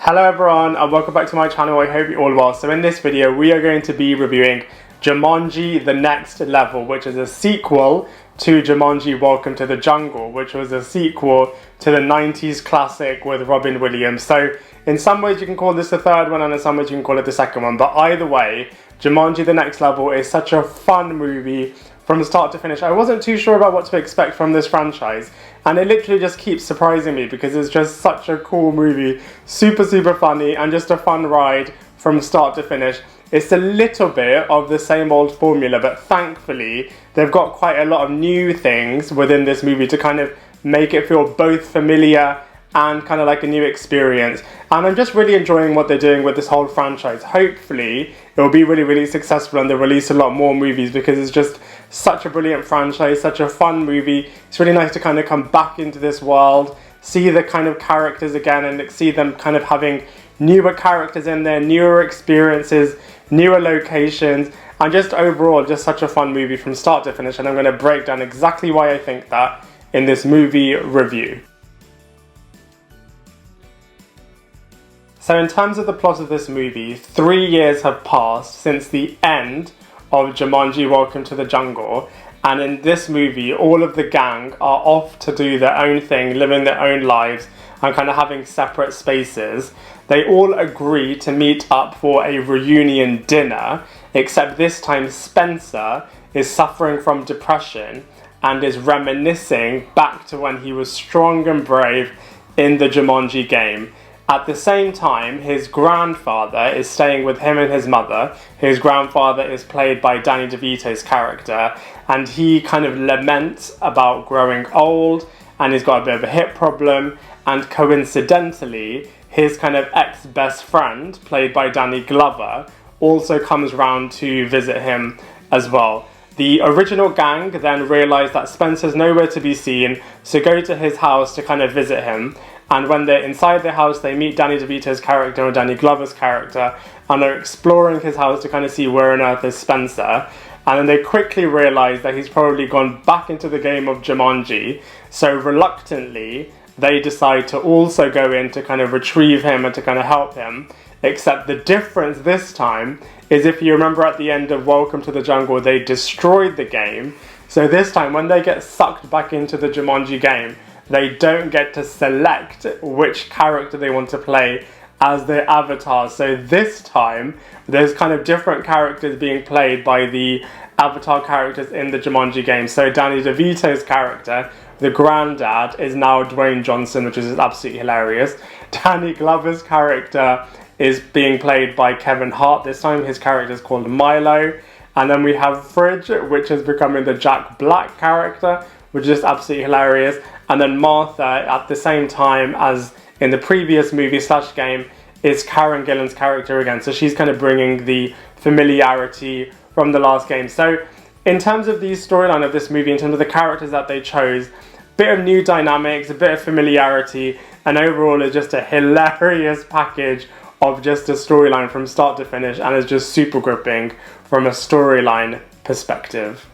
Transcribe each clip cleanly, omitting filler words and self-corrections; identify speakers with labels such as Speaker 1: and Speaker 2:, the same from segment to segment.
Speaker 1: Hello everyone and welcome back to my channel. I hope you're all well. So in this video we are going to be reviewing Jumanji The Next Level, which is a sequel to Jumanji Welcome to the Jungle, which was a sequel to the 90s classic with Robin Williams. So in some ways you can call this the third one and in some ways you can call it the second one, but either way, Jumanji The Next Level is such a fun movie from start to finish. I wasn't too sure about what to expect from this franchise, and it literally just keeps surprising me because it's just such a cool movie, super funny, and just a fun ride from start to finish. It's a little bit of the same old formula, but thankfully they've got quite a lot of new things within this movie to kind of make it feel both familiar and kind of like a new experience. And I'm just really enjoying what they're doing with this whole franchise. Hopefully it will be really successful and they'll release a lot more movies because it's just such a brilliant franchise, such a fun movie. It's really nice to kind of come back into this world, see the kind of characters again and see them kind of having newer characters in there, newer experiences, newer locations, and just overall just such a fun movie from start to finish. And I'm going to break down exactly why I think that in this movie review. So in terms of the plot of this movie, 3 years have passed since the end of Jumanji Welcome to the Jungle, and in this movie all of the gang are off to do their own thing, living their own lives and kind of having separate spaces. They all agree to meet up for a reunion dinner, except this time Spencer is suffering from depression and is reminiscing back to when he was strong and brave in the Jumanji game. At the same time, his grandfather is staying with him and his mother. His grandfather is played by Danny DeVito's character, and he kind of laments about growing old, and he's got a bit of a hip problem, and coincidentally, his kind of ex-best friend, played by Danny Glover, also comes round to visit him as well. The original gang then realise that Spencer's nowhere to be seen, so go to his house to kind of visit him. And when they're inside the house, they meet Danny DeVito's character and Danny Glover's character, and they're exploring his house to kind of see where on earth is Spencer. And then they quickly realise that he's probably gone back into the game of Jumanji, so reluctantly they decide to also go in to kind of retrieve him and to kind of help him. Except the difference this time is, if you remember at the end of Welcome to the Jungle, they destroyed the game. So this time, when they get sucked back into the Jumanji game, they don't get to select which character they want to play as their avatar. So this time, there's kind of different characters being played by the avatar characters in the Jumanji game. So Danny DeVito's character, the granddad, is now Dwayne Johnson, which is absolutely hilarious. Danny Glover's character is being played by Hart. This time his character is called Milo. And then we have Fridge, which is becoming the Jack Black character, which is absolutely hilarious. And then Martha, at the same time as in the previous movie / game, is Karen Gillan's character again. So she's kind of bringing the familiarity from the last game. So in terms of the storyline of this movie, in terms of the characters that they chose, bit of new dynamics, a bit of familiarity, and overall it's just a hilarious package of just a storyline from start to finish, and it's just super gripping from a storyline perspective.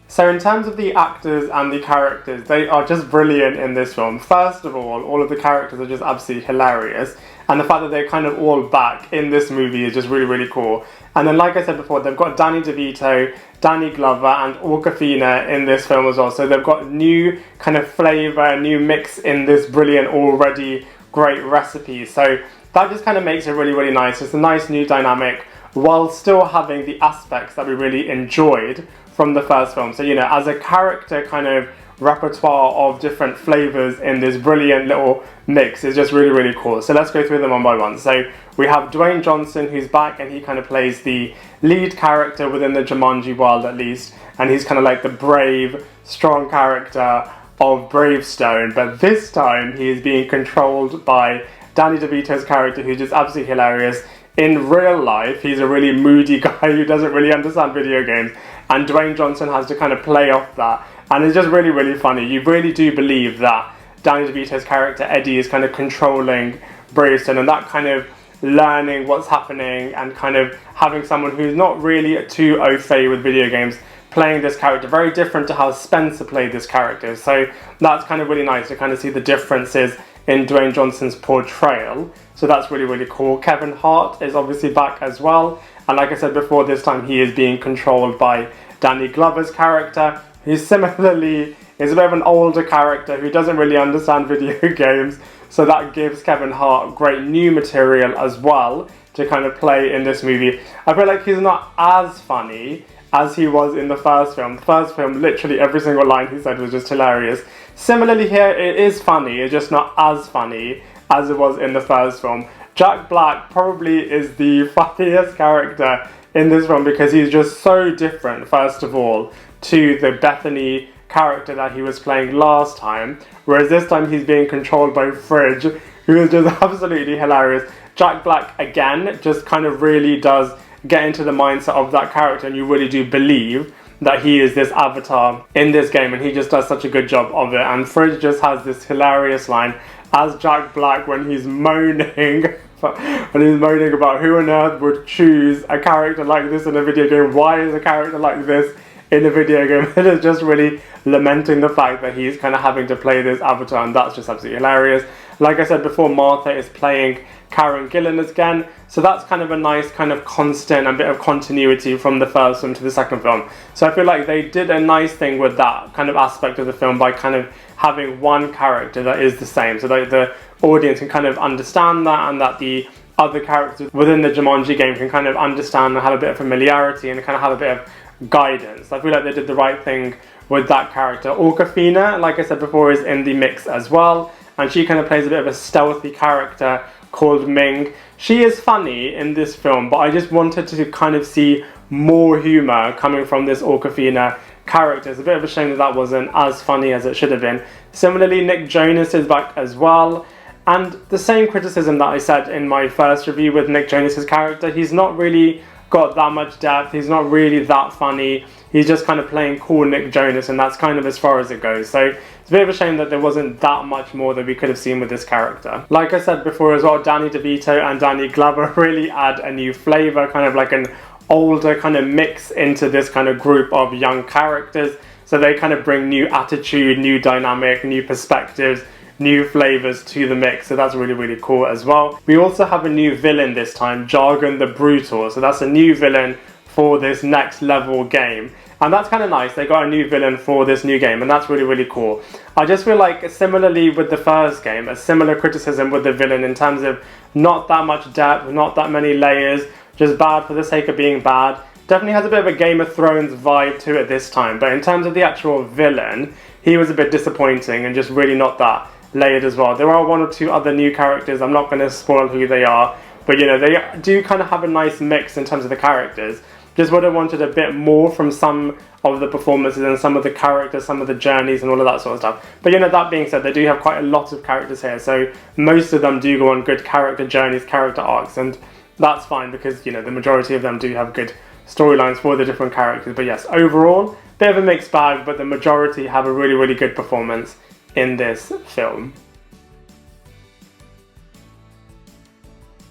Speaker 1: So in terms of the actors and the characters, they are just brilliant in this film. First of all of the characters are just absolutely hilarious, and the fact that they're kind of all back in this movie is just really cool. And then, like I said before, they've got Danny DeVito, Danny Glover and Awkwafina in this film as well. So they've got new kind of flavour, new mix in this brilliant, already great recipe. So that just kind of makes it really nice. It's a nice new dynamic while still having the aspects that we really enjoyed from the first film. So, you know, as a character kind of repertoire of different flavours in this brilliant little mix is just really cool. So let's go through them one by one. So we have Dwayne Johnson, who's back, and he kind of plays the lead character within the Jumanji world at least, and he's kind of like the brave, strong character of Bravestone, but this time he is being controlled by Danny DeVito's character, who's just absolutely hilarious. In real life, he's a really moody guy who doesn't really understand video games, and Dwayne Johnson has to kind of play off that, and it's just really funny. You really do believe that Danny DeVito's character Eddie is kind of controlling Bravestone, and that kind of learning what's happening and kind of having someone who's not really too au fait with video games playing this character, very different to how Spencer played this character. So that's kind of really nice to kind of see the differences in Dwayne Johnson's portrayal. So that's really, really cool. Kevin Hart is obviously back as well. And like I said before, this time he is being controlled by Danny Glover's character, who similarly is a bit of an older character who doesn't really understand video games. So that gives Kevin Hart great new material as well to kind of play in this movie. I feel like he's not as funny as he was in the first film. The first film, literally every single line he said was just hilarious. Similarly here, it is funny, it's just not as funny as it was in the first film. Jack Black probably is the funniest character in this film because he's just so different, first of all, to the Bethany character that he was playing last time, whereas this time he's being controlled by Fridge, who is just absolutely hilarious. Jack Black, again, just kind of really does get into the mindset of that character, and you really do believe that he is this avatar in this game, and he just does such a good job of it. And Fridge just has this hilarious line as Jack Black when he's moaning about who on earth would choose a character like this in a video game. Why is a character like this in a video game? It is just really lamenting the fact that he's kind of having to play this avatar, and that's just absolutely hilarious. Like I said before, Martha is playing Karen Gillan again, so that's kind of a nice kind of constant and bit of continuity from the first film to the second film. So I feel like they did a nice thing with that kind of aspect of the film by kind of having one character that is the same, so that the audience can kind of understand that, and that the other characters within the Jumanji game can kind of understand and have a bit of familiarity and kind of have a bit of guidance. I feel like they did the right thing with that character. Awkwafina, like I said before, is in the mix as well, and she kind of plays a bit of a stealthy character called Ming. She is funny in this film, but I just wanted to kind of see more humour coming from this Awkwafina character. It's a bit of a shame that that wasn't as funny as it should have been. Similarly, Nick Jonas is back as well, and the same criticism that I said in my first review with Nick Jonas's character. He's not really got that much depth, he's not really that funny, he's just kind of playing cool Nick Jonas, and that's kind of as far as it goes. So it's a bit of a shame that there wasn't that much more that we could have seen with this character. Like I said before as well, Danny DeVito and Danny Glover really add a new flavour, kind of like an older kind of mix into this kind of group of young characters. So they kind of bring new attitude, new dynamic, new perspectives, new flavours to the mix, so that's really, really cool as well. We also have a new villain this time, Jargon the Brutal, so that's a new villain for this next level game, and that's kind of nice. They got a new villain for this new game, and that's really, really cool. I just feel like similarly with the first game, a similar criticism with the villain in terms of not that much depth, not that many layers, just bad for the sake of being bad. Definitely has a bit of a Game of Thrones vibe to it this time, but in terms of the actual villain, he was a bit disappointing and just really not that layered as well. There are one or two other new characters, I'm not going to spoil who they are, but you know, they do kind of have a nice mix in terms of the characters. Just would have wanted a bit more from some of the performances and some of the characters, some of the journeys and all of that sort of stuff. But you know, that being said, they do have quite a lot of characters here, so most of them do go on good character journeys, character arcs, and that's fine because, you know, the majority of them do have good storylines for the different characters. But yes, overall, bit of a mixed bag, but the majority have a really, really good performance in this film.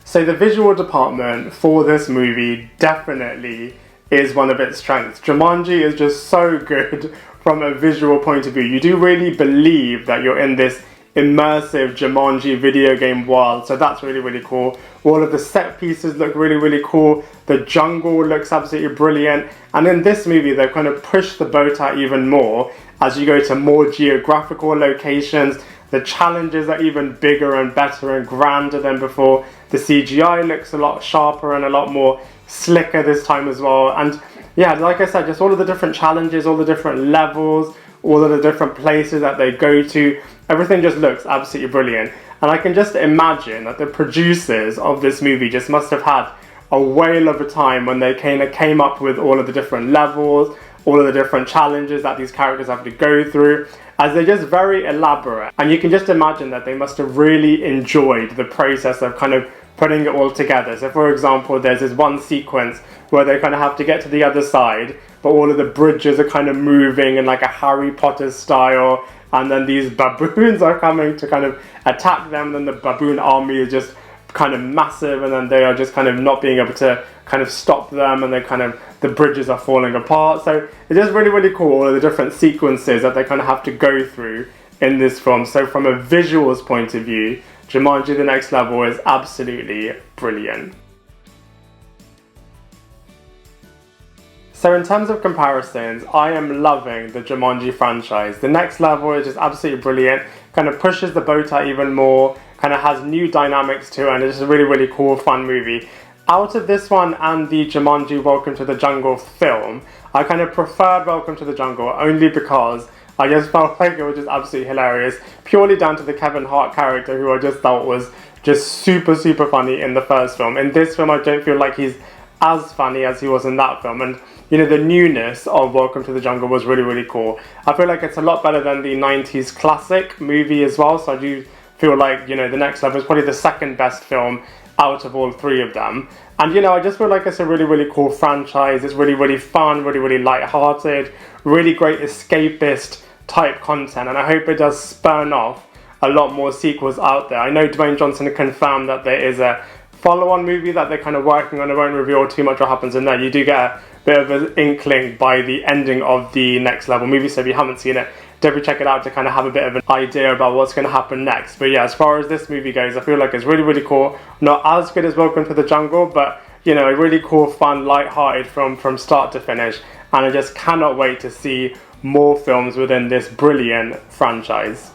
Speaker 1: So the visual department for this movie definitely is one of its strengths. Jumanji is just so good from a visual point of view. You do really believe that you're in this immersive Jumanji video game world, so that's really, really cool. All of the set pieces look really, really cool. The jungle looks absolutely brilliant, and in this movie they've kind of pushed the boat out even more as you go to more geographical locations. The challenges are even bigger and better and grander than before. The CGI looks a lot sharper and a lot more slicker this time as well. And yeah, like I said, just all of the different challenges, all the different levels, all of the different places that they go to, everything just looks absolutely brilliant. And I can just imagine that the producers of this movie just must have had a whale of a time when they kind of came up with all of the different levels, all of the different challenges that these characters have to go through, as they're just very elaborate. And you can just imagine that they must have really enjoyed the process of kind of putting it all together. So for example, there's this one sequence where they kind of have to get to the other side, but all of the bridges are kind of moving in like a Harry Potter style, and then these baboons are coming to kind of attack them, and then the baboon army is just kind of massive, and then they are just kind of not being able to kind of stop them, and they're kind of the bridges are falling apart. So it's just really, really cool, all of the different sequences that they kind of have to go through in this film. So from a visuals point of view, Jumanji The Next Level is absolutely brilliant. So in terms of comparisons, I am loving the Jumanji franchise. The Next Level is just absolutely brilliant, kind of pushes the boat out even more, kind of has new dynamics to it, and it's just a really, really cool, fun movie. Out of this one and the Jumanji Welcome to the Jungle film, I kind of preferred Welcome to the Jungle only because I just felt like it was just absolutely hilarious, purely down to the Kevin Hart character, who I just thought was just super, super funny in the first film. In this film, I don't feel like he's as funny as he was in that film, and you know, the newness of Welcome to the Jungle was really, really cool. I feel like it's a lot better than the 90s classic movie as well, so I do feel like, you know, The Next Level is probably the second best film out of all three of them. And you know, I just feel like it's a really, really cool franchise. It's really, really fun, really, really light-hearted, really great escapist type content, and I hope it does spurn off a lot more sequels out there. I know Dwayne Johnson confirmed that there is a follow-on movie that they're kind of working on. I won't reveal too much what happens in there. You do get a bit of an inkling by the ending of the Next Level movie, so if you haven't seen it, definitely check it out to kind of have a bit of an idea about what's going to happen next. But yeah, as far as this movie goes, I feel like it's really, really cool. Not as good as Welcome to the Jungle, but you know, really cool, fun, light-hearted from start to finish, and I just cannot wait to see more films within this brilliant franchise.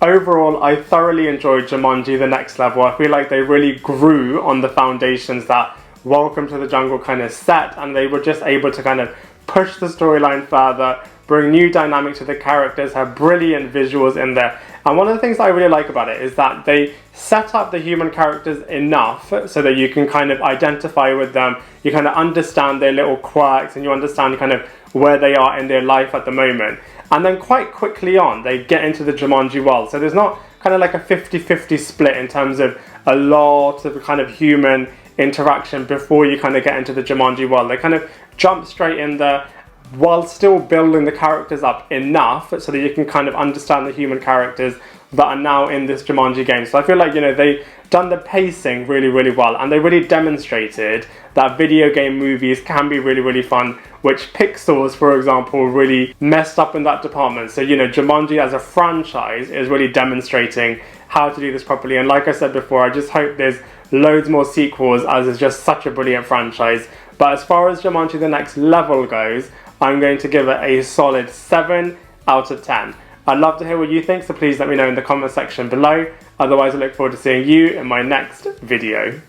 Speaker 1: Overall, I thoroughly enjoyed Jumanji The Next Level. I feel like they really grew on the foundations that Welcome to the Jungle kind of set, and they were just able to kind of push the storyline further, bring new dynamic to the characters, have brilliant visuals in there. And one of the things I really like about it is that they set up the human characters enough so that you can kind of identify with them, you kind of understand their little quirks, and you understand kind of where they are in their life at the moment. And then quite quickly on, they get into the Jumanji world. So there's not kind of like a 50-50 split in terms of a lot of kind of human interaction before you kind of get into the Jumanji world. They kind of jump straight in there while still building the characters up enough so that you can kind of understand the human characters that are now in this Jumanji game. So I feel like, you know, they've done the pacing really, really well, and they really demonstrated that video game movies can be really, really fun, which Pixels, for example, really messed up in that department. So, you know, Jumanji as a franchise is really demonstrating how to do this properly. And like I said before, I just hope there's loads more sequels, as it's just such a brilliant franchise. But as far as Jumanji The Next Level goes, I'm going to give it a solid 7 out of 10. I'd love to hear what you think, so please let me know in the comment section below. Otherwise, I look forward to seeing you in my next video.